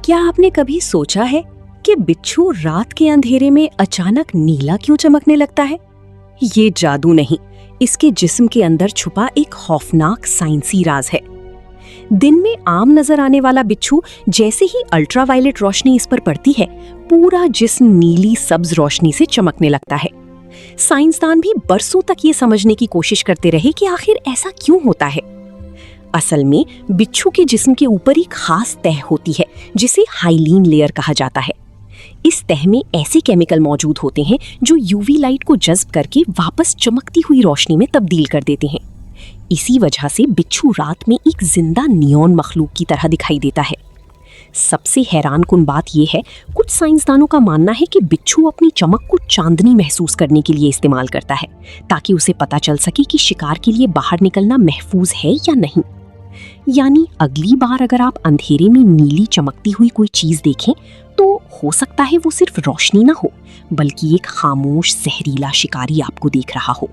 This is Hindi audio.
क्या आपने कभी सोचा है कि बिच्छू रात के अंधेरे में अचानक नीला क्यों चमकने लगता है? ये जादू नहीं, इसके जिस्म के अंदर छुपा एक खौफनाक साइंसी राज है। दिन में आम नजर आने वाला बिच्छू जैसे ही अल्ट्रावायलेट रोशनी इस पर पड़ती है, पूरा जिस्म नीली सब्ज रोशनी से चमकने लगता है। साइंसदान भी बरसों तक ये समझने की कोशिश करते रहे कि आखिर ऐसा क्यों होता है। असल में बिच्छू के जिस्म के ऊपर एक खास तह होती है जिसे हाइलीन लेयर कहा जाता है। इस तह में ऐसे केमिकल मौजूद होते हैं जो यूवी लाइट को जज्ब करके वापस चमकती हुई रोशनी में तब्दील कर देते हैं। इसी वजह से बिच्छू रात में एक जिंदा नियॉन मखलूक की तरह दिखाई देता है। सबसे हैरानकुन बात यह है, कुछ साइंसदानों का मानना है कि बिच्छू अपनी चमक को चांदनी महसूस करने के लिए इस्तेमाल करता है, ताकि उसे पता चल सके कि शिकार के लिए बाहर निकलना महफूज है या नहीं। यानी अगली बार अगर आप अंधेरे में नीली चमकती हुई कोई चीज देखें, तो हो सकता है वो सिर्फ रोशनी ना हो, बल्कि एक खामोश जहरीला शिकारी आपको देख रहा हो।